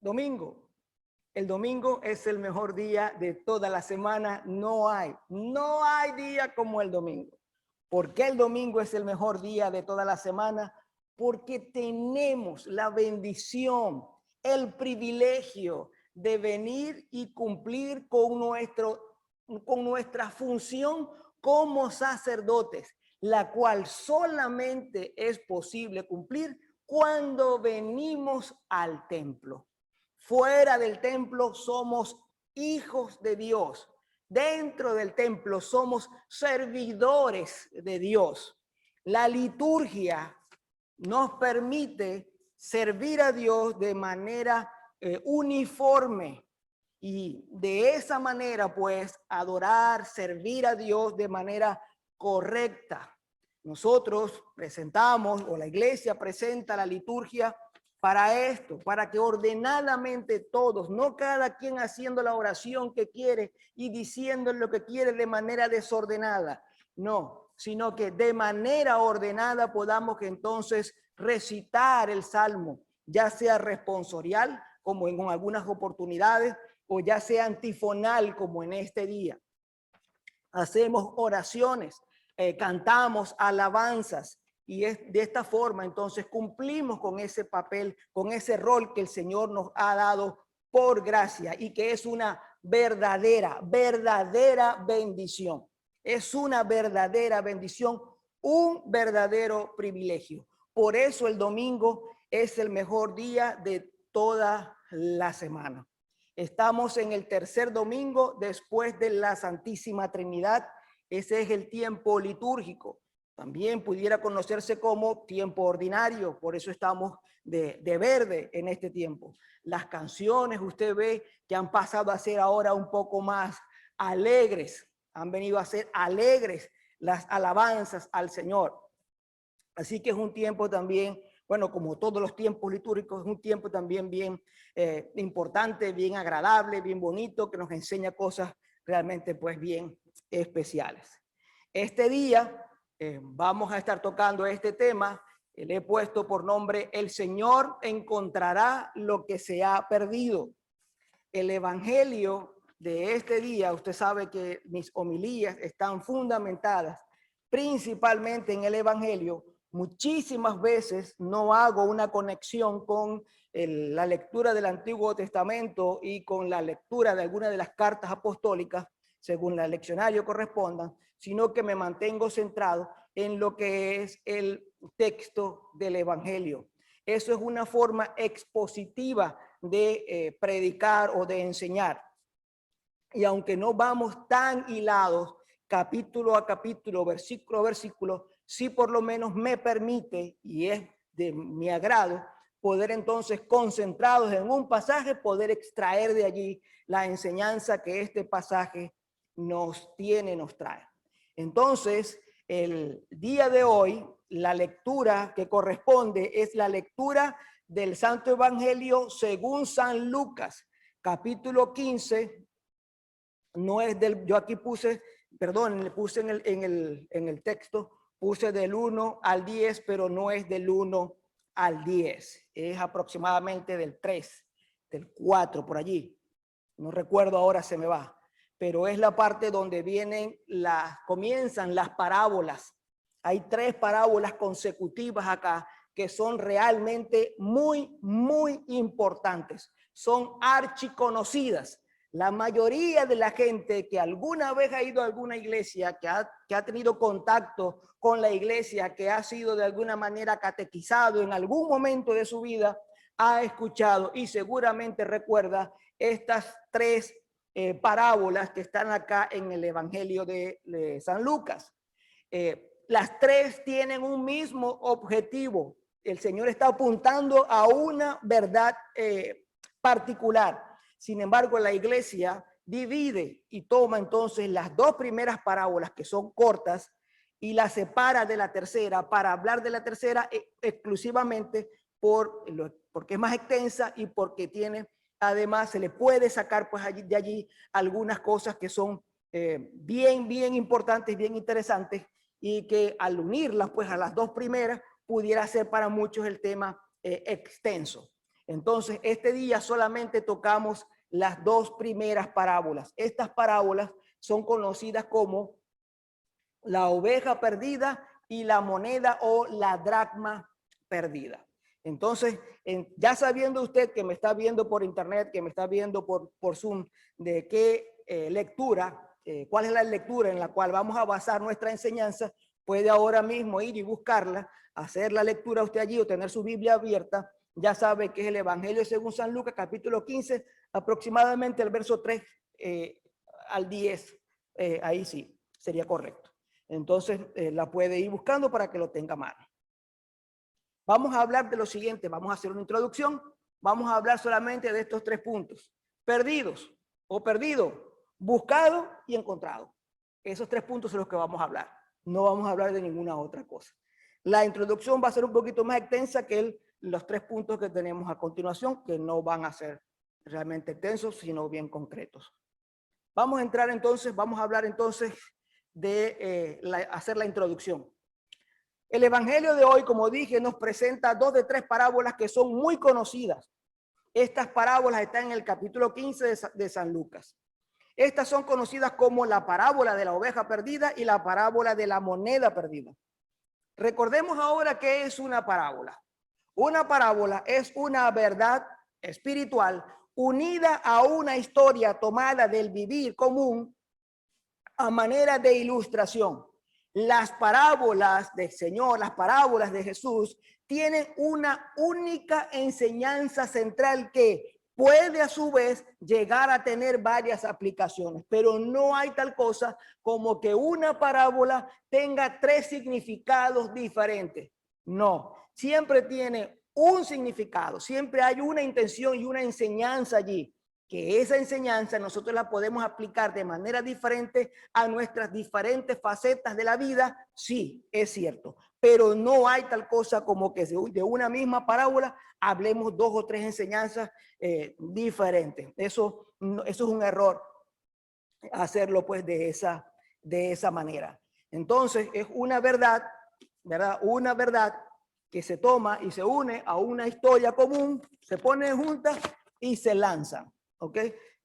domingo. El domingo es el mejor día de toda la semana. No hay día como el domingo. ¿Por qué el domingo es el mejor día de toda la semana? Porque tenemos la bendición, el privilegio de venir y cumplir con nuestra función como sacerdotes, la cual solamente es posible cumplir cuando venimos al templo. Fuera del templo somos hijos de Dios. Dentro del templo somos servidores de Dios. La liturgia nos permite servir a Dios de manera uniforme y de esa manera pues adorar, servir a Dios de manera correcta. Nosotros presentamos, o la iglesia presenta la liturgia para esto, para que ordenadamente todos, no cada quien haciendo la oración que quiere y diciendo lo que quiere de manera desordenada, no, sino que de manera ordenada podamos entonces recitar el salmo, ya sea responsorial, como en algunas oportunidades, o ya sea antifonal, como en este día. Hacemos oraciones, cantamos alabanzas, y de esta forma entonces cumplimos con ese papel, con ese rol que el Señor nos ha dado por gracia y que es una verdadera bendición. Es una verdadera bendición, un verdadero privilegio. Por eso el domingo es el mejor día de toda la semana. Estamos en el tercer domingo después de la Santísima Trinidad. Ese es el tiempo litúrgico. También pudiera conocerse como tiempo ordinario, por eso estamos de verde en este tiempo. Las canciones, usted ve que han pasado a ser ahora un poco más alegres, han venido a ser alegres las alabanzas al Señor. Así que es un tiempo también, bueno, como todos los tiempos litúrgicos, es un tiempo también bien importante, bien agradable, bien bonito, que nos enseña cosas realmente pues bien especiales. Este día vamos a estar tocando este tema. Le he puesto por nombre El Señor encontrará lo que se ha perdido. El evangelio de este día, usted sabe que mis homilías están fundamentadas principalmente en el evangelio. Muchísimas veces no hago una conexión con la lectura del Antiguo Testamento y con la lectura de alguna de las cartas apostólicas, según el leccionario correspondan, sino que me mantengo centrado en lo que es el texto del evangelio. Eso es una forma expositiva de predicar o de enseñar. Y aunque no vamos tan hilados capítulo a capítulo, versículo a versículo, sí por lo menos me permite, y es de mi agrado, poder entonces concentrados en un pasaje, poder extraer de allí la enseñanza que este pasaje nos trae. Entonces, el día de hoy, la lectura que corresponde es la lectura del Santo Evangelio según San Lucas, capítulo 15. No es del, yo aquí puse, perdón, le puse en el texto, puse del 1 al 10, pero no es del 1 al 10, es aproximadamente del 3, del 4, por allí. No recuerdo ahora, se me va. Pero es la parte donde comienzan las parábolas. Hay 3 parábolas consecutivas acá que son realmente muy importantes. Son archiconocidas. La mayoría de la gente que alguna vez ha ido a alguna iglesia, que ha tenido contacto con la iglesia, que ha sido de alguna manera catequizado en algún momento de su vida, ha escuchado y seguramente recuerda estas 3 parábolas que están acá en el Evangelio de San Lucas. Las 3 tienen un mismo objetivo. El Señor está apuntando a una verdad particular. Sin embargo, la iglesia divide y toma entonces las 2 primeras parábolas, que son cortas, y las separa de la tercera para hablar de la tercera exclusivamente porque es más extensa y porque tiene, además, se le puede sacar pues de allí algunas cosas que son bien importantes, bien interesantes, y que al unirlas pues a las 2 primeras pudiera ser para muchos el tema extenso. Entonces, este día solamente tocamos las dos primeras parábolas. Estas parábolas son conocidas como la oveja perdida y la moneda o la dracma perdida. Entonces, ya sabiendo usted que me está viendo por internet, que me está viendo por Zoom, de qué lectura, cuál es la lectura en la cual vamos a basar nuestra enseñanza, puede ahora mismo ir y buscarla, hacer la lectura usted allí o tener su Biblia abierta. Ya sabe que es el Evangelio según San Lucas, capítulo 15, aproximadamente el verso 3 al 10. Ahí sí, sería correcto. Entonces, la puede ir buscando para que lo tenga a mano. Vamos a hablar de lo siguiente, vamos a hacer una introducción, vamos a hablar solamente de estos tres puntos. Perdidos o perdido, buscado y encontrado. Esos tres puntos son los que vamos a hablar. No vamos a hablar de ninguna otra cosa. La introducción va a ser un poquito más extensa que los tres puntos que tenemos a continuación, que no van a ser realmente extensos, sino bien concretos. Vamos a entrar entonces, vamos a hablar entonces de hacer la introducción. El Evangelio de hoy, como dije, nos presenta dos de tres parábolas que son muy conocidas. Estas parábolas están en el capítulo 15 de San Lucas. Estas son conocidas como la parábola de la oveja perdida y la parábola de la moneda perdida. Recordemos ahora qué es una parábola. Una parábola es una verdad espiritual unida a una historia tomada del vivir común a manera de ilustración. Las parábolas del Señor, las parábolas de Jesús, tienen una única enseñanza central que puede a su vez llegar a tener varias aplicaciones, pero no hay tal cosa como que una parábola tenga tres significados diferentes. No, siempre tiene un significado, siempre hay una intención y una enseñanza allí, que esa enseñanza nosotros la podemos aplicar de manera diferente a nuestras diferentes facetas de la vida, sí, es cierto, pero no hay tal cosa como que de una misma parábola hablemos dos o tres enseñanzas diferentes. Eso es un error hacerlo pues de esa manera. Entonces es una verdad, ¿verdad? Una verdad que se toma y se une a una historia común, se pone juntas y se lanzan. ¿Ok?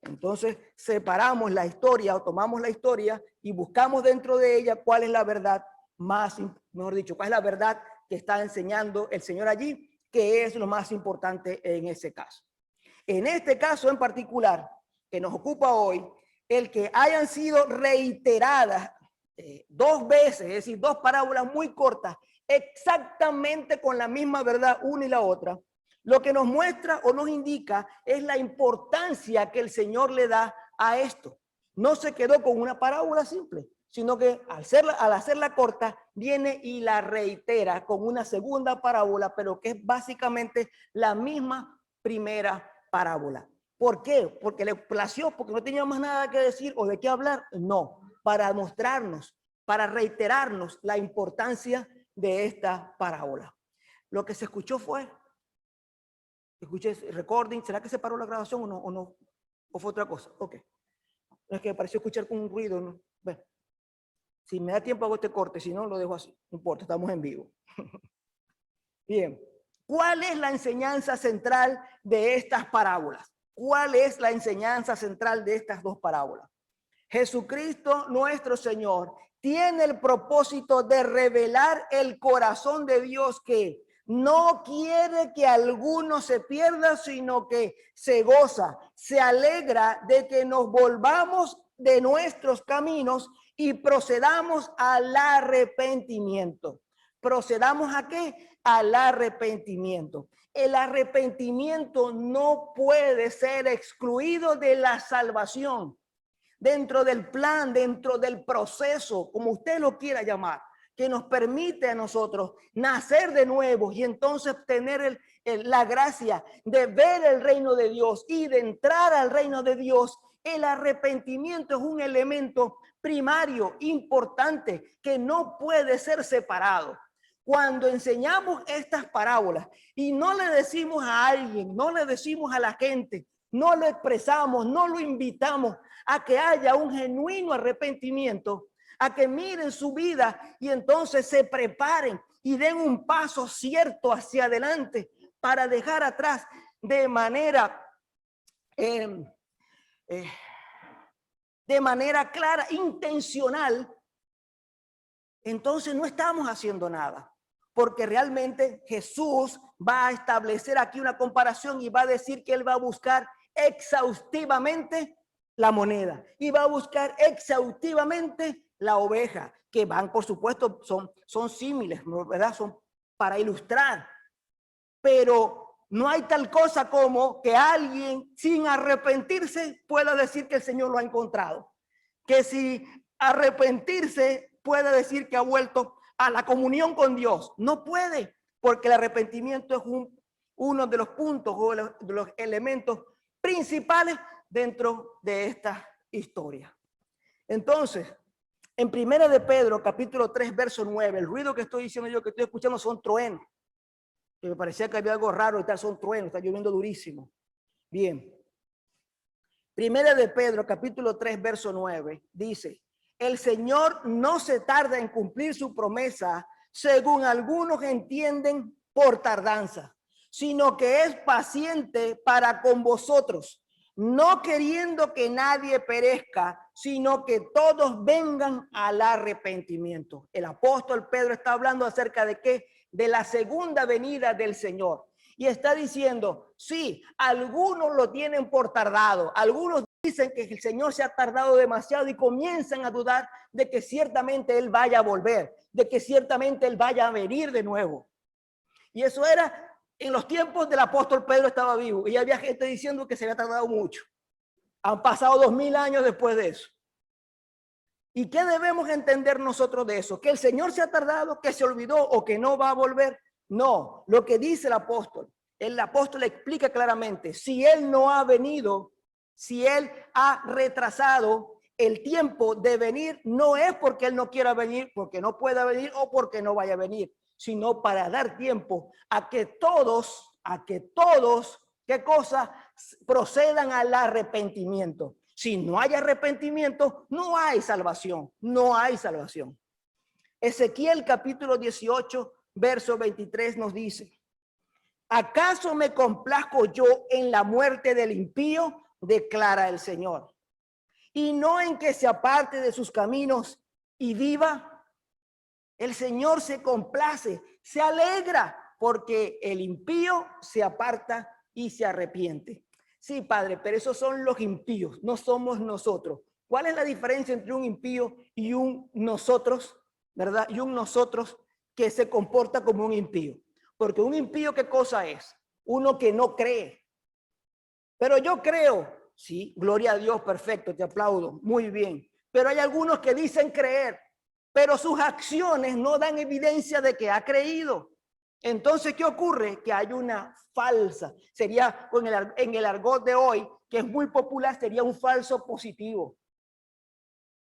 Entonces separamos la historia o tomamos la historia y buscamos dentro de ella cuál es la verdad más, mejor dicho, cuál es la verdad que está enseñando el Señor allí, que es lo más importante en ese caso. En este caso en particular, que nos ocupa hoy, el que hayan sido reiteradas dos veces, es decir, dos parábolas muy cortas, exactamente con la misma verdad una y la otra, lo que nos muestra o nos indica es la importancia que el Señor le da a esto. No se quedó con una parábola simple, sino que al hacerla corta, viene y la reitera con una segunda parábola, pero que es básicamente la misma primera parábola. ¿Por qué? Porque le plació, porque no tenía más nada que decir o de qué hablar. No, para mostrarnos, para reiterarnos la importancia de esta parábola. Lo que se escuchó fue... Escuché recording, ¿será que se paró la grabación o no? ¿O fue otra cosa? Ok. Es que me pareció escuchar con un ruido, ¿no? Bueno, si me da tiempo hago este corte, si no lo dejo así, no importa, estamos en vivo. Bien, ¿cuál es la enseñanza central de estas parábolas? ¿Cuál es la enseñanza central de estas dos parábolas? Jesucristo, nuestro Señor, tiene el propósito de revelar el corazón de Dios que no quiere que alguno se pierda, sino que se goza, se alegra de que nos volvamos de nuestros caminos y procedamos al arrepentimiento. ¿Procedamos a qué? Al arrepentimiento. El arrepentimiento no puede ser excluido de la salvación. Dentro del plan, dentro del proceso, como usted lo quiera llamar, que nos permite a nosotros nacer de nuevo y entonces tener la gracia de ver el reino de Dios y de entrar al reino de Dios. El arrepentimiento es un elemento primario, importante, que no puede ser separado. Cuando enseñamos estas parábolas y no le decimos a alguien, no le decimos a la gente, no lo expresamos, no lo invitamos a que haya un genuino arrepentimiento, a que miren su vida y entonces se preparen y den un paso cierto hacia adelante para dejar atrás de manera clara, intencional, entonces no estamos haciendo nada. Porque realmente Jesús va a establecer aquí una comparación y va a decir que Él va a buscar exhaustivamente la moneda y va a buscar exhaustivamente la oveja, que van, por supuesto, son símiles, ¿verdad? Son para ilustrar. Pero no hay tal cosa como que alguien sin arrepentirse pueda decir que el Señor lo ha encontrado. Que si arrepentirse pueda decir que ha vuelto a la comunión con Dios. No puede, porque el arrepentimiento es uno de los puntos o de los elementos principales dentro de esta historia. Entonces, en Primera de Pedro, capítulo 3, verso 9, el ruido que estoy diciendo yo, que estoy escuchando, son truenos. Que me parecía que había algo raro y tal, son truenos, está lloviendo durísimo. Bien. Primera de Pedro, capítulo 3, verso 9, dice: el Señor no se tarda en cumplir su promesa, según algunos entienden por tardanza, sino que es paciente para con vosotros, no queriendo que nadie perezca, sino que todos vengan al arrepentimiento. El apóstol Pedro está hablando acerca de qué, de la segunda venida del Señor. Y está diciendo, sí, algunos lo tienen por tardado, algunos dicen que el Señor se ha tardado demasiado y comienzan a dudar de que ciertamente Él vaya a volver, de que ciertamente Él vaya a venir de nuevo. Y eso era en los tiempos del apóstol Pedro, estaba vivo y había gente diciendo que se había tardado mucho. Han pasado 2000 años después de eso. ¿Y qué debemos entender nosotros de eso? ¿Que el Señor se ha tardado, que se olvidó o que no va a volver? No, lo que dice el apóstol explica claramente, si Él no ha venido, si Él ha retrasado el tiempo de venir, no es porque Él no quiera venir, porque no pueda venir o porque no vaya a venir, sino para dar tiempo a que todos, ¿qué cosa? Procedan al arrepentimiento. Si no hay arrepentimiento, no hay salvación, no hay salvación. Ezequiel capítulo 18, verso 23 nos dice: ¿acaso me complazco yo en la muerte del impío? Declara el Señor. Y no en que se aparte de sus caminos y viva. El Señor se complace, se alegra porque el impío se aparta y se arrepiente. Sí, Padre, pero esos son los impíos, no somos nosotros. ¿Cuál es la diferencia entre un impío y un nosotros, verdad? Y un nosotros que se comporta como un impío. Porque un impío, ¿qué cosa es? Uno que no cree. Pero yo creo, sí, gloria a Dios, perfecto, te aplaudo, muy bien. Pero hay algunos que dicen creer, pero sus acciones no dan evidencia de que ha creído. Entonces, ¿qué ocurre? Que hay una falsa, sería en el argot de hoy, que es muy popular, sería un falso positivo.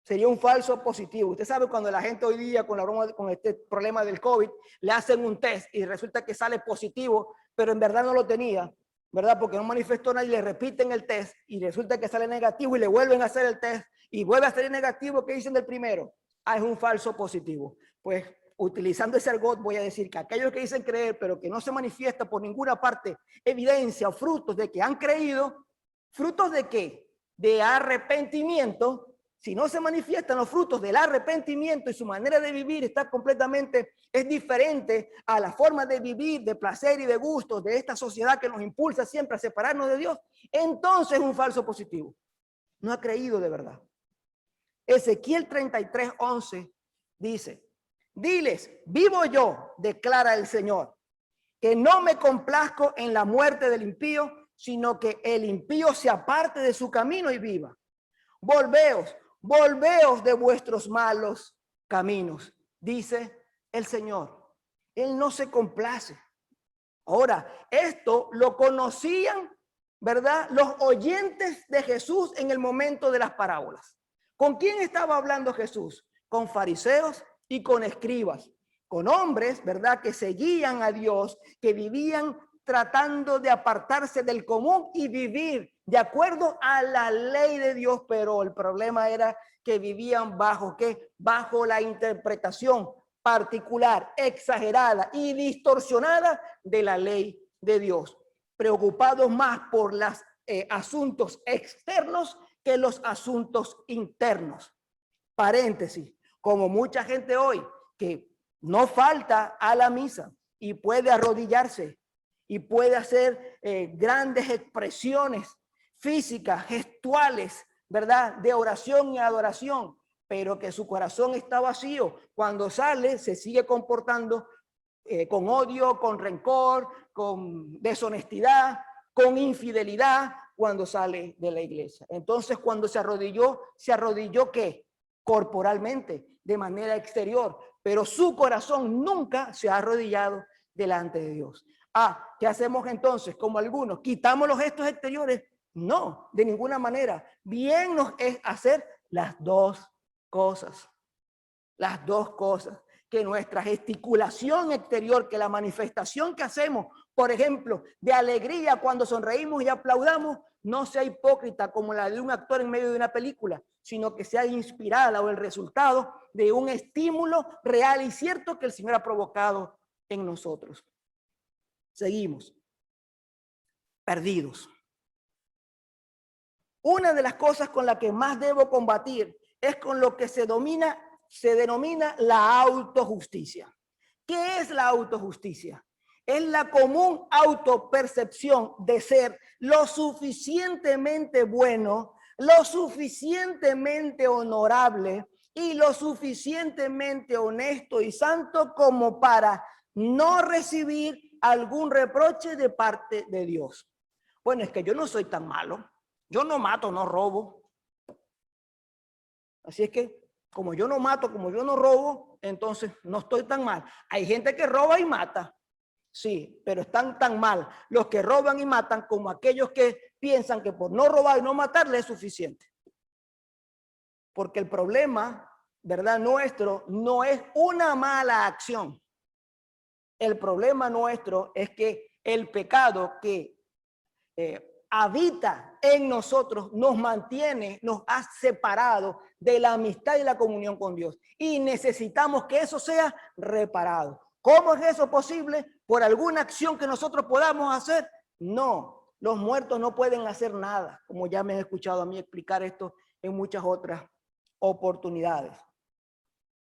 Sería un falso positivo. Usted sabe cuando la gente hoy día con la broma, con este problema del COVID, le hacen un test y resulta que sale positivo, pero en verdad no lo tenía, ¿verdad? Porque no manifestó nada y le repiten el test y resulta que sale negativo y le vuelven a hacer el test y vuelve a salir negativo. ¿Qué dicen del primero? Ah, es un falso positivo. Pues utilizando ese argot voy a decir que aquellos que dicen creer, pero que no se manifiesta por ninguna parte evidencia o frutos de que han creído, ¿frutos de qué? De arrepentimiento. Si no se manifiestan los frutos del arrepentimiento y su manera de vivir está completamente, es diferente a la forma de vivir, de placer y de gusto de esta sociedad que nos impulsa siempre a separarnos de Dios, entonces es un falso positivo. No ha creído de verdad. Ezequiel 33:11 dice: diles, vivo yo, declara el Señor, que no me complazco en la muerte del impío, sino que el impío se aparte de su camino y viva. Volveos de vuestros malos caminos, dice el Señor. Él no se complace. Ahora, esto lo conocían, ¿verdad? Los oyentes de Jesús en el momento de las parábolas. ¿Con quién estaba hablando Jesús? Con fariseos y con escribas, con hombres, ¿verdad? Que seguían a Dios, que vivían tratando de apartarse del común y vivir de acuerdo a la ley de Dios, pero el problema era que vivían bajo ¿qué? Bajo la interpretación particular, exagerada y distorsionada de la ley de Dios. preocupados más por los asuntos externos que los asuntos internos. Paréntesis, como mucha gente hoy que no falta a la misa y puede arrodillarse y puede hacer grandes expresiones físicas, gestuales, ¿verdad? De oración y adoración, pero que su corazón está vacío. Cuando sale, se sigue comportando con odio, con rencor, con deshonestidad, con infidelidad cuando sale de la iglesia. Entonces, cuando se arrodilló ¿qué? Corporalmente, de manera exterior, pero su corazón nunca se ha arrodillado delante de Dios. ¿Qué hacemos entonces? Como algunos, ¿quitamos los gestos exteriores? No, de ninguna manera. Bien nos es hacer las dos cosas. Las dos cosas. Que nuestra gesticulación exterior, que la manifestación que hacemos, por ejemplo, de alegría cuando sonreímos y aplaudamos, no sea hipócrita como la de un actor en medio de una película, sino que sea inspirada o el resultado de un estímulo real y cierto que el Señor ha provocado en nosotros. Seguimos. Perdidos. Una de las cosas con la que más debo combatir es con lo que se denomina la autojusticia. ¿Qué es la autojusticia? Es la común autopercepción de ser lo suficientemente bueno, lo suficientemente honorable y lo suficientemente honesto y santo como para no recibir algún reproche de parte de Dios. Bueno, es que yo no soy tan malo. Yo no mato, no robo. Así es que, como yo no mato, como yo no robo, entonces no estoy tan mal. Hay gente que roba y mata. Sí, pero están tan mal los que roban y matan como aquellos que piensan que por no robar y no matarle es suficiente. Porque el problema, ¿verdad? Nuestro no es una mala acción. El problema nuestro es que el pecado que habita en nosotros nos mantiene, nos ha separado de la amistad y la comunión con Dios. Y necesitamos que eso sea reparado. ¿Cómo es eso posible? ¿Por alguna acción que nosotros podamos hacer? No, los muertos no pueden hacer nada, como ya me he escuchado a mí explicar esto en muchas otras oportunidades.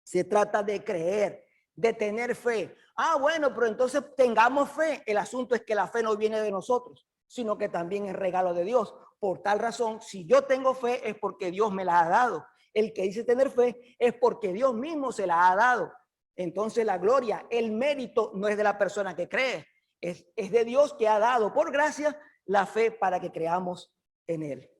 Se trata de creer, de tener fe. Bueno, pero entonces tengamos fe. El asunto es que la fe no viene de nosotros, sino que también es regalo de Dios. Por tal razón, si yo tengo fe es porque Dios me la ha dado. El que dice tener fe es porque Dios mismo se la ha dado. Entonces la gloria, el mérito no es de la persona que cree, es de Dios que ha dado por gracia la fe para que creamos en él.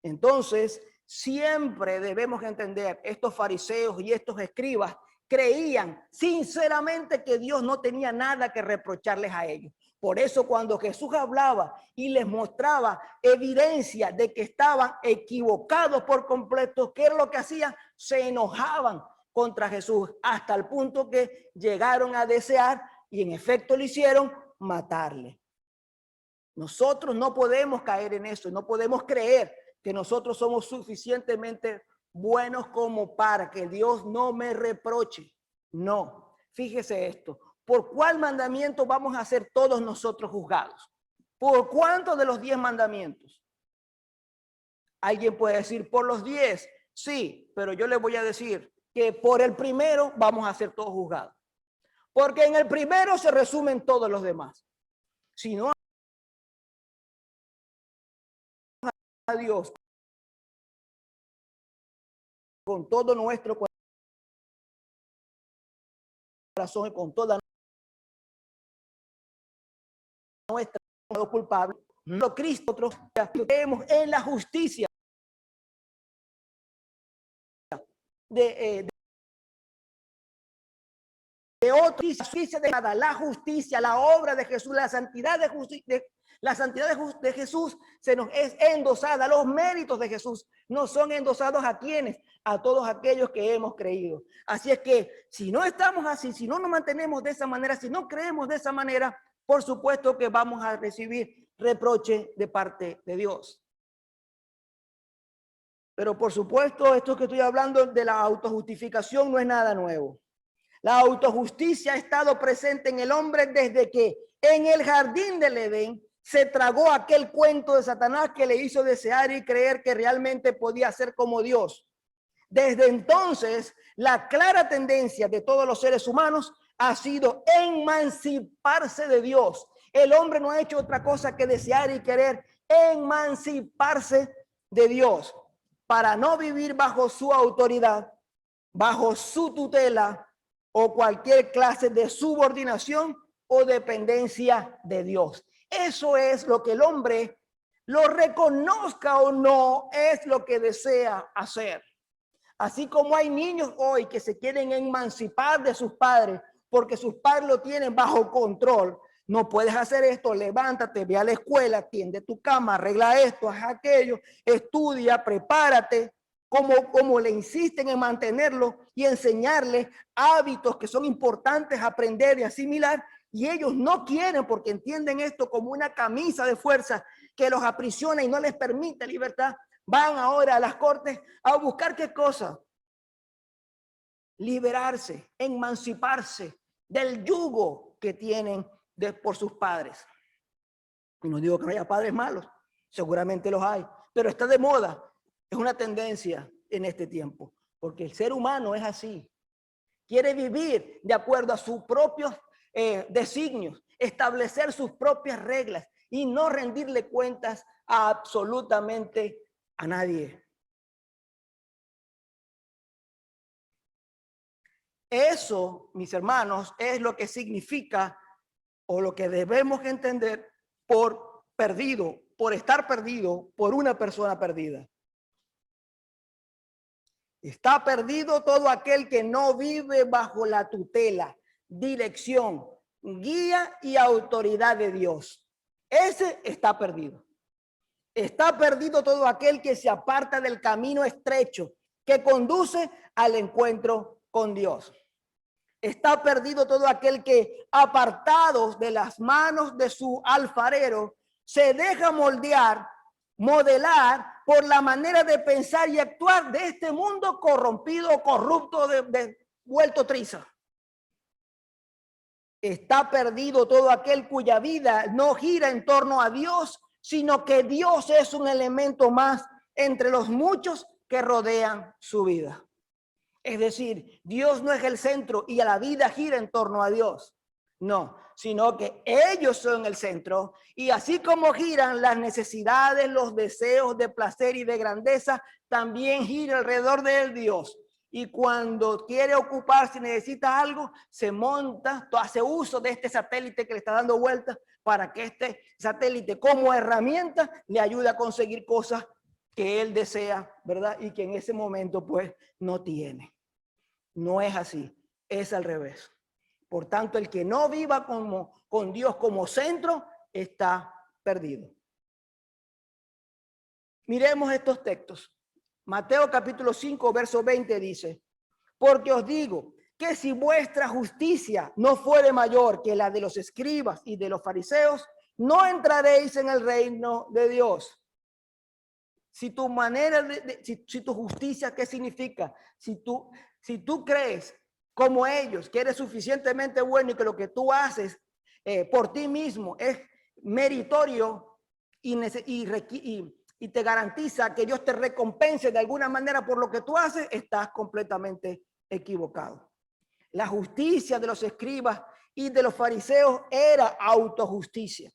Entonces, siempre debemos entender, estos fariseos y estos escribas creían sinceramente que Dios no tenía nada que reprocharles a ellos. Por eso cuando Jesús hablaba y les mostraba evidencia de que estaban equivocados por completo, ¿qué era lo que hacían? Se enojaban contra Jesús hasta el punto que llegaron a desear, y en efecto lo hicieron, matarle. Nosotros no podemos caer en eso, no podemos creer que nosotros somos suficientemente buenos como para que Dios no me reproche. No, fíjese esto. ¿Por cuál mandamiento vamos a ser todos nosotros juzgados? ¿Por cuántos de los 10 mandamientos? Alguien puede decir, por los 10, sí, pero yo le voy a decir que por el primero vamos a ser todos juzgados. Porque en el primero se resumen todos los demás. Si no, a Dios con todo nuestro corazón y con toda nuestra culpable, no Cristo, nosotros creemos en la justicia de otro, justicia de nada, la justicia, la obra de Jesús, la santidad de Jesús se nos es endosada. Los méritos de Jesús no son endosados a quienes, a todos aquellos que hemos creído. Así es que si no estamos así, si no nos mantenemos de esa manera, si no creemos de esa manera, por supuesto que vamos a recibir reproche de parte de Dios. Pero por supuesto, esto que estoy hablando de la autojustificación no es nada nuevo. La autojusticia ha estado presente en el hombre desde que en el jardín del Edén se tragó aquel cuento de Satanás que le hizo desear y creer que realmente podía ser como Dios. Desde entonces, la clara tendencia de todos los seres humanos ha sido emanciparse de Dios. El hombre no ha hecho otra cosa que desear y querer emanciparse de Dios para no vivir bajo su autoridad, bajo su tutela o cualquier clase de subordinación o dependencia de Dios. Eso es lo que el hombre, lo reconozca o no, es lo que desea hacer. Así como hay niños hoy que se quieren emancipar de sus padres porque sus padres lo tienen bajo control. No puedes hacer esto, levántate, ve a la escuela, tiende tu cama, arregla esto, haz aquello, estudia, prepárate. Como le insisten en mantenerlo y enseñarle hábitos que son importantes aprender y asimilar, y ellos no quieren porque entienden esto como una camisa de fuerza que los aprisiona y no les permite libertad. Van ahora a las cortes a buscar qué cosa, liberarse, emanciparse del yugo que tienen por sus padres. Y no digo que no haya padres malos, seguramente los hay, pero está de moda. Es una tendencia en este tiempo, porque el ser humano es así. Quiere vivir de acuerdo a sus propios designios, establecer sus propias reglas y no rendirle cuentas a absolutamente a nadie. Eso, mis hermanos, es lo que significa o lo que debemos entender por perdido, por estar perdido por una persona perdida. Está perdido todo aquel que no vive bajo la tutela, dirección, guía y autoridad de Dios. Ese está perdido. Está perdido todo aquel que se aparta del camino estrecho que conduce al encuentro con Dios. Está perdido todo aquel que, apartados de las manos de su alfarero, se deja moldear, modelar por la manera de pensar y actuar de este mundo corrompido, corrupto, vuelto triza. Está perdido todo aquel cuya vida no gira en torno a Dios, sino que Dios es un elemento más entre los muchos que rodean su vida. Es decir, Dios no es el centro y la vida gira en torno a Dios. No, sino que ellos son el centro y así como giran las necesidades, los deseos de placer y de grandeza, también gira alrededor de él Dios. Y cuando quiere ocuparse y necesita algo, se monta, hace uso de este satélite que le está dando vueltas para que este satélite como herramienta le ayude a conseguir cosas que él desea, ¿verdad? Y que en ese momento pues no tiene. No es así, es al revés. Por tanto, el que no viva con Dios como centro está perdido. Miremos estos textos. Mateo capítulo 5, verso 20 dice, porque os digo que si vuestra justicia no fuere mayor que la de los escribas y de los fariseos, no entraréis en el reino de Dios. Si tu manera si tu justicia, ¿qué significa? Si tú crees como ellos que eres suficientemente bueno y que lo que tú haces por ti mismo es meritorio y te garantiza que Dios te recompense de alguna manera por lo que tú haces, estás completamente equivocado. La justicia de los escribas y de los fariseos era autojusticia.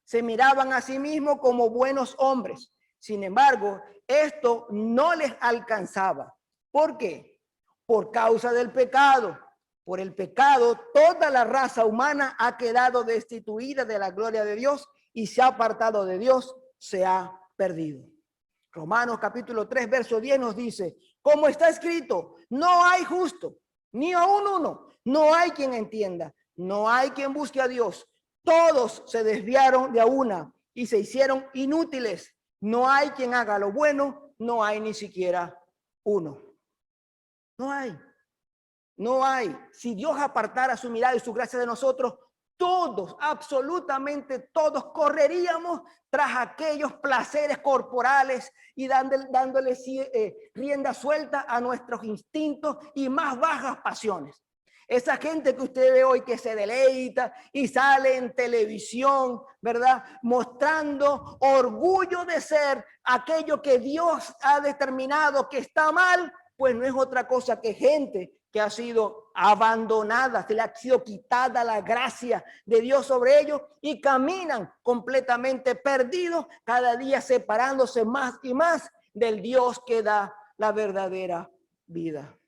Se miraban a sí mismos como buenos hombres. Sin embargo, esto no les alcanzaba. ¿Por qué? Por causa del pecado. Por el pecado, toda la raza humana ha quedado destituida de la gloria de Dios y se ha apartado de Dios, se ha perdido. Romanos capítulo 3, verso 10 nos dice, como está escrito, no hay justo, ni aún uno, no hay quien entienda, no hay quien busque a Dios. Todos se desviaron de a una y se hicieron inútiles. No hay quien haga lo bueno, no hay ni siquiera uno. No hay. No hay. Si Dios apartara su mirada y su gracia de nosotros, todos, absolutamente todos, correríamos tras aquellos placeres corporales y dándole rienda suelta a nuestros instintos y más bajas pasiones. Esa gente que usted ve hoy que se deleita y sale en televisión, ¿verdad? Mostrando orgullo de ser aquello que Dios ha determinado que está mal, pues no es otra cosa que gente que ha sido abandonada, se le ha sido quitada la gracia de Dios sobre ellos y caminan completamente perdidos, cada día separándose más y más del Dios que da la verdadera vida.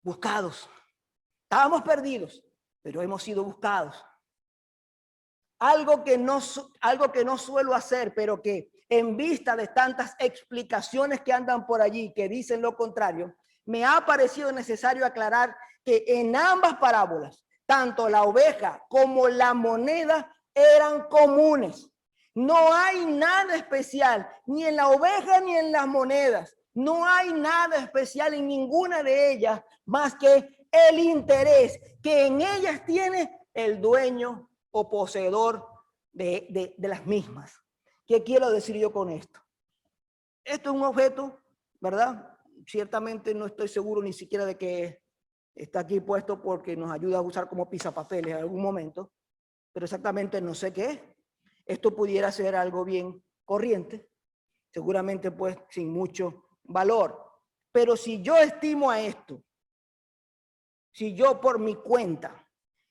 Buscados. Estábamos perdidos, pero hemos sido buscados. Algo que no suelo hacer, pero que en vista de tantas explicaciones que andan por allí, que dicen lo contrario, me ha parecido necesario aclarar que en ambas parábolas, tanto la oveja como la moneda eran comunes. No hay nada especial, ni en la oveja ni en las monedas. No hay nada especial en ninguna de ellas, más que el interés que en ellas tiene el dueño o poseedor de las mismas. ¿Qué quiero decir yo con esto? Esto es un objeto, ¿verdad? Ciertamente no estoy seguro ni siquiera de que está aquí puesto porque nos ayuda a usar como pisapapeles en algún momento, pero exactamente no sé qué es. Esto pudiera ser algo bien corriente, seguramente pues sin mucho valor. Pero si yo estimo a esto, si yo por mi cuenta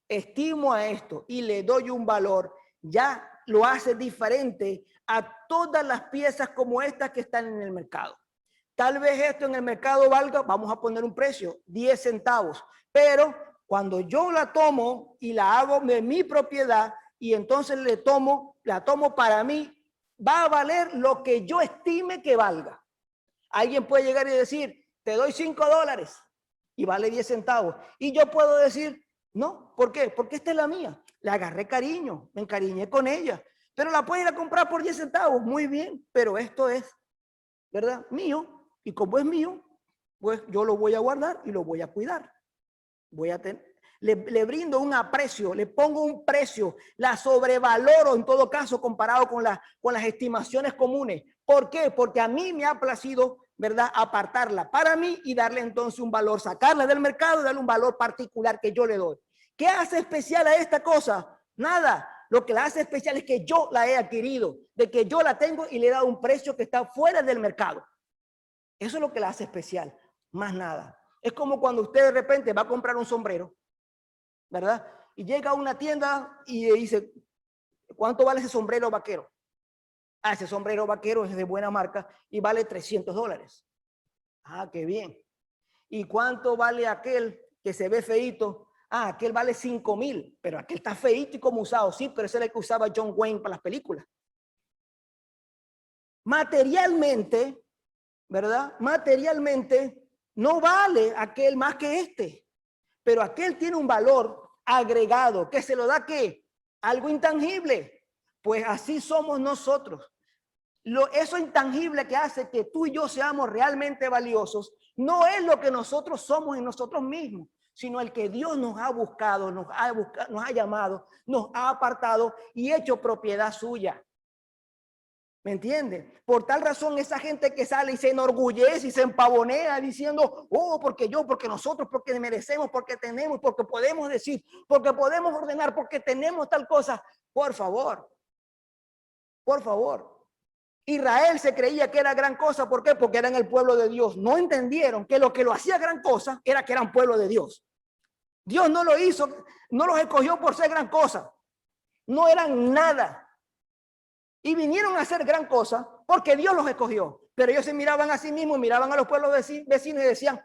estimo a esto y le doy un valor, ya lo hace diferente a todas las piezas como estas que están en el mercado. Tal vez esto en el mercado valga, vamos a poner un precio, 10 centavos, pero cuando yo la tomo y la hago de mi propiedad y entonces la tomo para mí, va a valer lo que yo estime que valga. Alguien puede llegar y decir, te doy $5 y vale 10 centavos. Y yo puedo decir, no, ¿por qué? Porque esta es la mía. Le agarré cariño, me encariñé con ella. Pero la puedes ir a comprar por 10 centavos, muy bien, pero esto es, ¿verdad? Mío. Y como es mío, pues yo lo voy a guardar y lo voy a cuidar. Voy a tener, le brindo un aprecio, le pongo un precio, la sobrevaloro en todo caso comparado con las estimaciones comunes. ¿Por qué? Porque a mí me ha placido, ¿verdad?, apartarla para mí y darle entonces un valor, sacarla del mercado y darle un valor particular que yo le doy. ¿Qué hace especial a esta cosa? Nada. Lo que la hace especial es que yo la he adquirido, de que yo la tengo y le he dado un precio que está fuera del mercado. Eso es lo que la hace especial, más nada. Es como cuando usted de repente va a comprar un sombrero, ¿verdad? Y llega a una tienda y dice, ¿cuánto vale ese sombrero vaquero? Ah, ese sombrero vaquero es de buena marca y vale $300. Ah, qué bien. ¿Y cuánto vale aquel que se ve feíto? Ah, aquel vale 5,000, pero aquel está feíto y como usado. Sí, pero ese es el que usaba John Wayne para las películas. Materialmente, ¿verdad? Materialmente no vale aquel más que este, pero aquel tiene un valor agregado que se lo da ¿qué? Algo intangible. Pues así somos nosotros. Eso intangible que hace que tú y yo seamos realmente valiosos no es lo que nosotros somos en nosotros mismos, sino el que Dios nos ha buscado, nos ha llamado, nos ha apartado y hecho propiedad suya. ¿Me entiende? Por tal razón, esa gente que sale y se enorgullece y se empavonea diciendo, oh, porque yo, porque nosotros, porque merecemos, porque tenemos, porque podemos decir, porque podemos ordenar, porque tenemos tal cosa. Por favor, por favor. Israel se creía que era gran cosa. ¿Por qué? Porque eran el pueblo de Dios. No entendieron que lo hacía gran cosa era que eran pueblo de Dios. Dios no lo hizo, no los escogió por ser gran cosa. No eran nada. Y vinieron a hacer gran cosa porque Dios los escogió. Pero ellos se miraban a sí mismos, miraban a los pueblos vecinos y decían,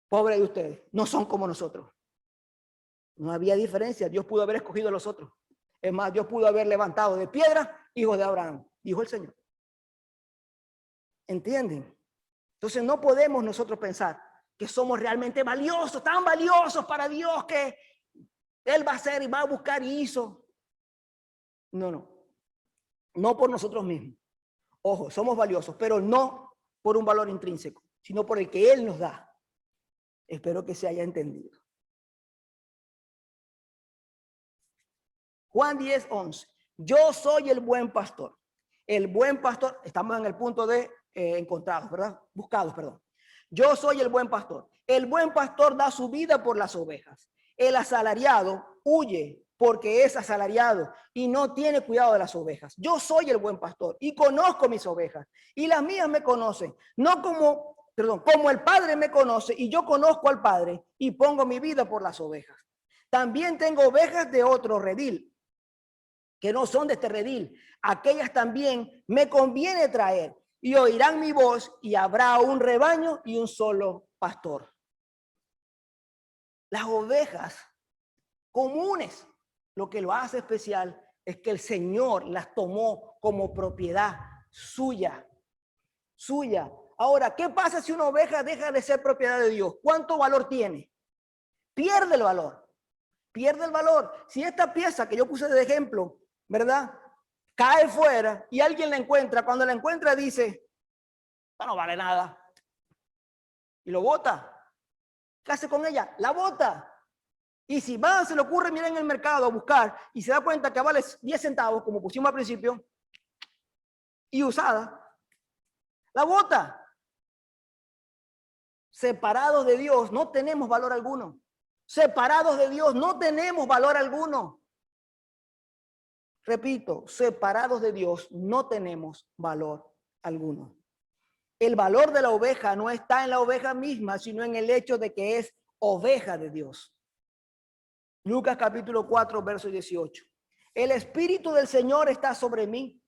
pobre de ustedes, no son como nosotros. No había diferencia. Dios pudo haber escogido a los otros. Es más, Dios pudo haber levantado de piedra hijos de Abraham, dijo el Señor. ¿Entienden? Entonces no podemos nosotros pensar que somos realmente valiosos, tan valiosos para Dios que Él va a hacer y va a buscar y hizo. No, no. No por nosotros mismos. Ojo, somos valiosos, pero no por un valor intrínseco, sino por el que Él nos da. Espero que se haya entendido. Juan 10:11. Yo soy el buen pastor. El buen pastor, estamos en el punto de encontrados, ¿verdad? Buscados, perdón. Yo soy el buen pastor. El buen pastor da su vida por las ovejas. El asalariado huye porque es asalariado y no tiene cuidado de las ovejas. Yo soy el buen pastor y conozco mis ovejas y las mías me conocen, no como, perdón, como el Padre me conoce y yo conozco al Padre y pongo mi vida por las ovejas. También tengo ovejas de otro redil, que no son de este redil. Aquellas también me conviene traer y oirán mi voz y habrá un rebaño y un solo pastor. Las ovejas comunes, lo que lo hace especial es que el Señor las tomó como propiedad suya. Ahora, ¿qué pasa si una oveja deja de ser propiedad de Dios? ¿Cuánto valor tiene? Pierde el valor. Pierde el valor. Si esta pieza que yo puse de ejemplo, ¿verdad? Cae fuera y alguien la encuentra. Cuando la encuentra dice, no vale nada. Y lo bota. ¿Qué hace con ella? La bota. Y si va, se le ocurre mirar en el mercado a buscar y se da cuenta que vale 10 centavos, como pusimos al principio, y usada, la bota. Separados de Dios no tenemos valor alguno. Separados de Dios no tenemos valor alguno. Repito, separados de Dios no tenemos valor alguno. El valor de la oveja no está en la oveja misma, sino en el hecho de que es oveja de Dios. Lucas capítulo 4, verso 18. El Espíritu del Señor está sobre mí,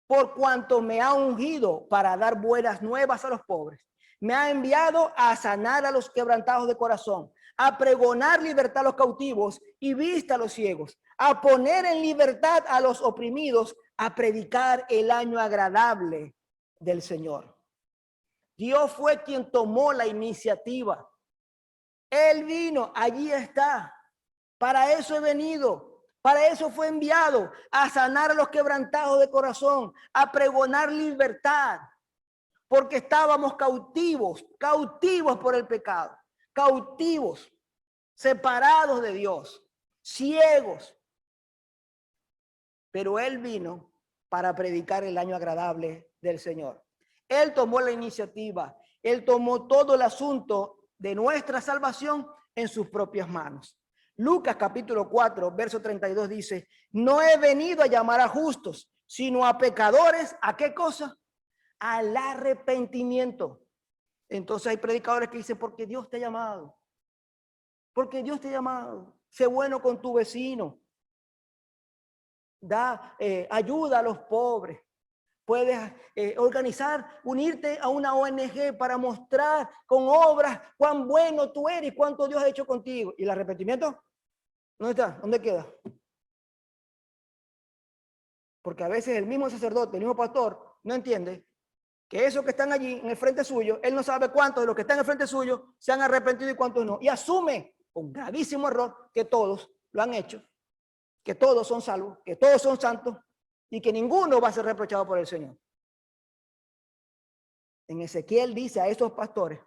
por cuanto me ha ungido para dar buenas nuevas a los pobres. Me ha enviado a sanar a los quebrantados de corazón, a pregonar libertad a los cautivos y vista a los ciegos, a poner en libertad a los oprimidos, a predicar el año agradable del Señor. Dios fue quien tomó la iniciativa. Él vino, allí está. Para eso he venido, para eso fue enviado, a sanar a los quebrantados de corazón, a pregonar libertad, porque estábamos cautivos por el pecado, cautivos, separados de Dios, ciegos. Pero Él vino para predicar el año agradable del Señor. Él tomó la iniciativa, Él tomó todo el asunto de nuestra salvación en sus propias manos. Lucas capítulo 4, verso 32 dice, no he venido a llamar a justos, sino a pecadores. ¿A qué cosa? Al arrepentimiento. Entonces hay predicadores que dicen, porque Dios te ha llamado. Porque Dios te ha llamado. Sé bueno con tu vecino. Da ayuda a los pobres. Puedes organizar, unirte a una ONG para mostrar con obras cuán bueno tú eres y cuánto Dios ha hecho contigo. ¿Y el arrepentimiento? ¿Dónde está? ¿Dónde queda? Porque a veces el mismo sacerdote, el mismo pastor, no entiende que esos que están allí en el frente suyo, él no sabe cuántos de los que están en el frente suyo se han arrepentido y cuántos no. Y asume con gravísimo error que todos lo han hecho, que todos son salvos, que todos son santos y que ninguno va a ser reprochado por el Señor. En Ezequiel dice a esos pastores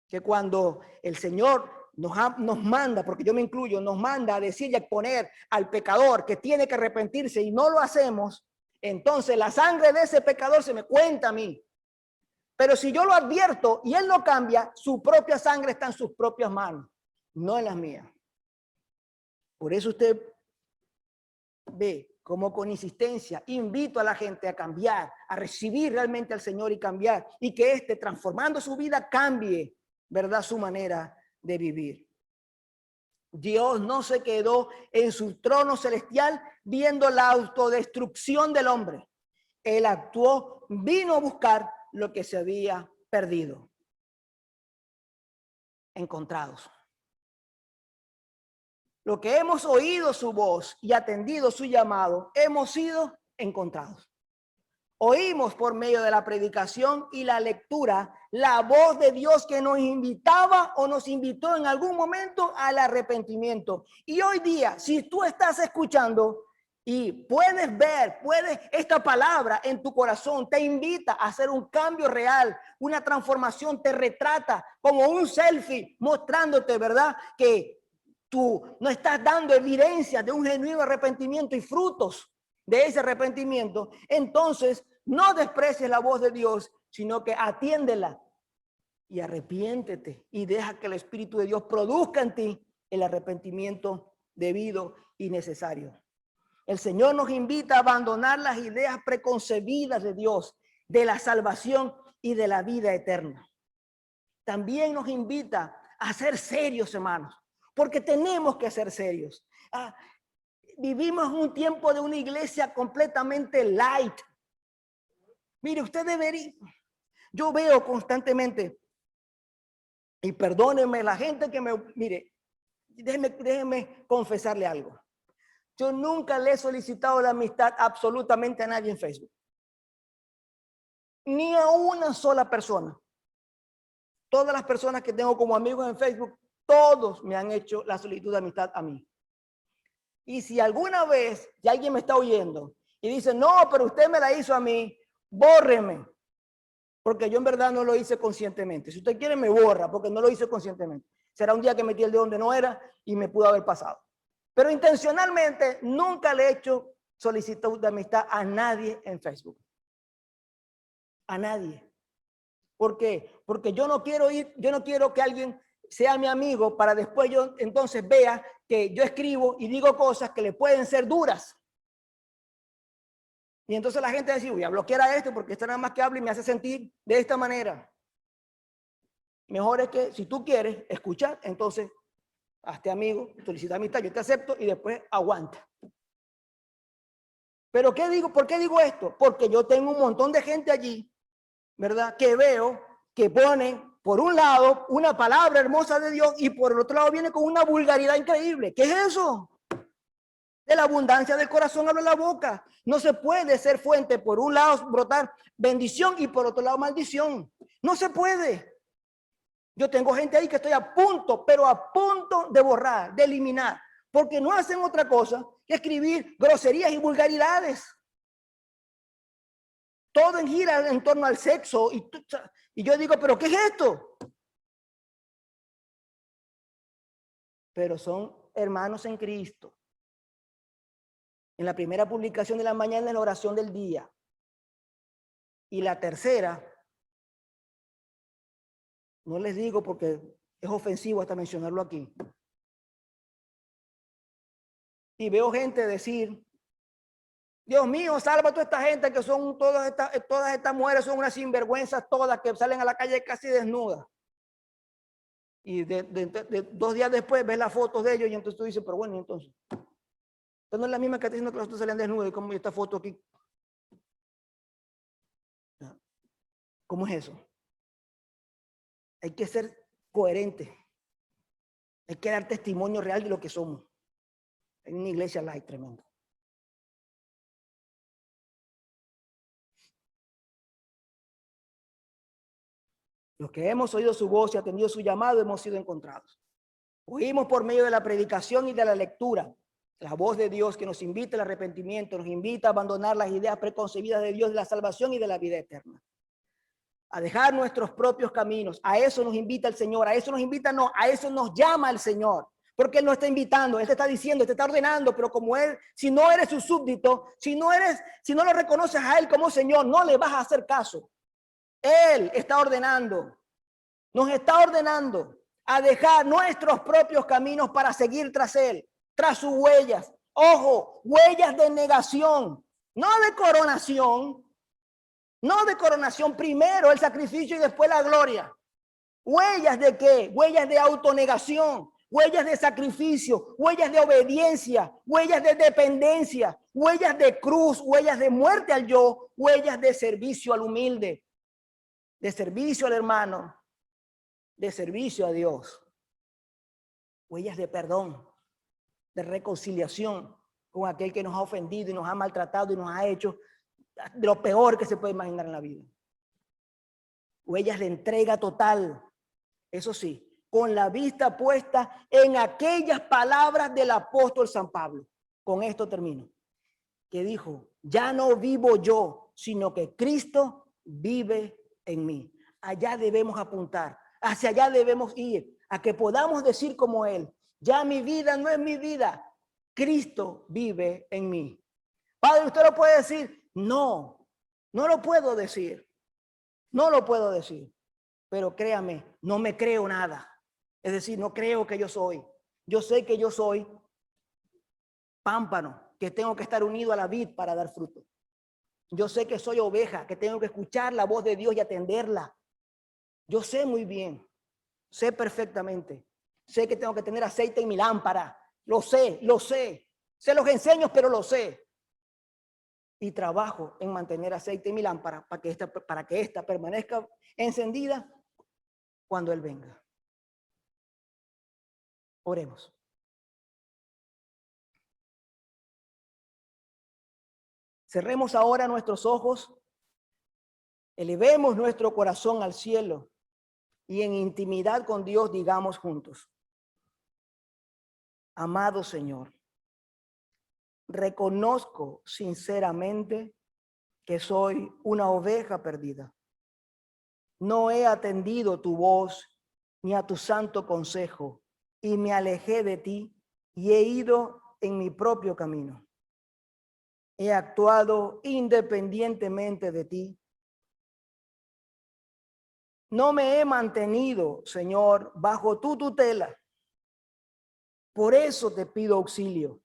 que cuando el Señor nos manda, porque yo me incluyo, nos manda a decir y a exponer al pecador que tiene que arrepentirse y no lo hacemos, entonces la sangre de ese pecador se me cuenta a mí. Pero si yo lo advierto y él no cambia, su propia sangre está en sus propias manos, no en las mías. Por eso usted ve como con insistencia invito a la gente a cambiar, a recibir realmente al Señor y cambiar, y que éste, transformando su vida, cambie, ¿verdad?, su manera de vivir. Dios no se quedó en su trono celestial viendo la autodestrucción del hombre. Él actuó, vino a buscar lo que se había perdido. Encontrados. Lo que hemos oído su voz y atendido su llamado, hemos sido encontrados. Oímos por medio de la predicación y la lectura la voz de Dios que nos invitaba o nos invitó en algún momento al arrepentimiento. Y hoy día, si tú estás escuchando y puedes ver, esta palabra en tu corazón te invita a hacer un cambio real, una transformación, te retrata como un selfie mostrándote, ¿verdad?, que tú no estás dando evidencia de un genuino arrepentimiento y frutos de ese arrepentimiento, entonces no desprecies la voz de Dios, sino que atiéndela. y arrepiéntete y deja que el Espíritu de Dios produzca en ti el arrepentimiento debido y necesario. El Señor nos invita a abandonar las ideas preconcebidas de Dios, de la salvación y de la vida eterna. También nos invita a ser serios, hermanos, porque tenemos que ser serios. Vivimos un tiempo de una iglesia completamente light. Mire, usted debería, yo veo constantemente, y perdónenme la gente que mire, déjeme confesarle algo. Yo nunca le he solicitado la amistad absolutamente a nadie en Facebook. Ni a una sola persona. Todas las personas que tengo como amigos en Facebook, todos me han hecho la solicitud de amistad a mí. Y si alguna vez ya alguien me está oyendo y dice, no, pero usted me la hizo a mí, bórreme. Porque yo en verdad no lo hice conscientemente. Si usted quiere, me borra, porque no lo hice conscientemente. Será un día que metí el dedo donde no era y me pudo haber pasado. Pero intencionalmente nunca le he hecho solicitud de amistad a nadie en Facebook. A nadie. ¿Por qué? Porque yo no quiero que alguien sea mi amigo para después yo entonces vea que yo escribo y digo cosas que le pueden ser duras. Y entonces la gente dice, voy a bloquear a este porque este nada más que habla y me hace sentir de esta manera. Mejor es que si tú quieres escuchar, entonces hazte amigo, solicita amistad, yo te acepto y después aguanta. Pero ¿qué digo? ¿Por qué digo esto? Porque yo tengo un montón de gente allí, ¿verdad? Que veo que ponen por un lado una palabra hermosa de Dios y por el otro lado viene con una vulgaridad increíble. ¿Qué es eso? De la abundancia del corazón habla la boca. No se puede ser fuente por un lado brotar bendición y por otro lado maldición. No se puede. Yo tengo gente ahí que estoy a punto, pero a punto de borrar, de eliminar, porque no hacen otra cosa que escribir groserías y vulgaridades. Todo gira en torno al sexo y yo digo, ¿pero qué es esto? Pero son hermanos en Cristo. En la primera publicación de la mañana es la oración del día. Y la tercera, no les digo porque es ofensivo hasta mencionarlo aquí. Y veo gente decir, Dios mío, salva a toda esta gente que son todas estas mujeres son unas sinvergüenzas todas que salen a la calle casi desnudas. Y de 2 días después ves las fotos de ellos y entonces tú dices, pero bueno, entonces. Entonces no es la misma que está diciendo que los otros salían desnudos y como esta foto aquí. ¿Cómo es eso? Hay que ser coherente. Hay que dar testimonio real de lo que somos. En una iglesia light tremenda. Los que hemos oído su voz y atendido su llamado hemos sido encontrados. Oímos por medio de la predicación y de la lectura la voz de Dios que nos invita al arrepentimiento, nos invita a abandonar las ideas preconcebidas de Dios de la salvación y de la vida eterna. A dejar nuestros propios caminos. A eso nos invita el Señor. A eso nos invita, no, a eso nos llama el Señor. Porque Él no está invitando, Él te está diciendo, Él te está ordenando, pero como Él, si no eres su súbdito, si no lo reconoces a Él como Señor, no le vas a hacer caso. Él está ordenando, nos está ordenando a dejar nuestros propios caminos para seguir tras Él, tras sus huellas. Ojo, huellas de negación, no de coronación. No de coronación, primero el sacrificio y después la gloria. ¿Huellas de qué? Huellas de autonegación, huellas de sacrificio, huellas de obediencia, huellas de dependencia, huellas de cruz, huellas de muerte al yo, huellas de servicio al humilde, de servicio al hermano, de servicio a Dios. Huellas de perdón, de reconciliación con aquel que nos ha ofendido y nos ha maltratado y nos ha hecho de lo peor que se puede imaginar en la vida. Huellas de entrega total, eso sí, con la vista puesta en aquellas palabras del apóstol San Pablo. Con esto termino. Que dijo, ya no vivo yo, sino que Cristo vive en mí. Allá debemos apuntar, hacia allá debemos ir, a que podamos decir como Él, ya mi vida no es mi vida, Cristo vive en mí. Padre, usted lo puede decir, no, no lo puedo decir, no lo puedo decir. pero créame, no me creo nada. Es decir, no creo que yo soy. Yo sé que yo soy pámpano, que tengo que estar unido a la vid para dar fruto. Yo sé que soy oveja, que tengo que escuchar la voz de Dios y atenderla. Yo sé muy bien, sé perfectamente. Sé que tengo que tener aceite en mi lámpara. Lo sé, lo sé. Se los enseño, pero lo sé. Y trabajo en mantener aceite en mi lámpara para que esta permanezca encendida cuando Él venga. Oremos. Cerremos ahora nuestros ojos, elevemos nuestro corazón al cielo y en intimidad con Dios digamos juntos: amado Señor, reconozco sinceramente que soy una oveja perdida. No he atendido tu voz ni a tu santo consejo y me alejé de ti y he ido en mi propio camino. He actuado independientemente de ti. No me he mantenido, Señor, bajo tu tutela. Por eso te pido auxilio.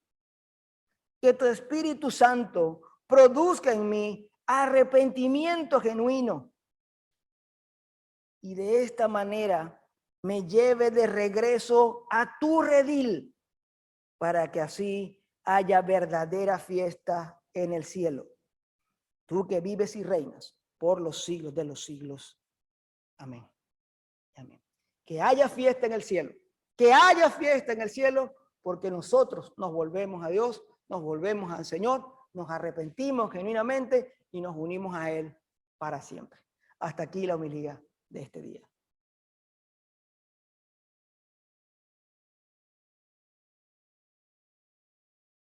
Que tu Espíritu Santo produzca en mí arrepentimiento genuino y de esta manera me lleve de regreso a tu redil para que así haya verdadera fiesta en el cielo. Tú que vives y reinas por los siglos de los siglos. Amén. Amén. Que haya fiesta en el cielo. Que haya fiesta en el cielo porque nosotros nos volvemos a Dios, nos volvemos al Señor, nos arrepentimos genuinamente y nos unimos a Él para siempre. Hasta aquí la homilía de este día.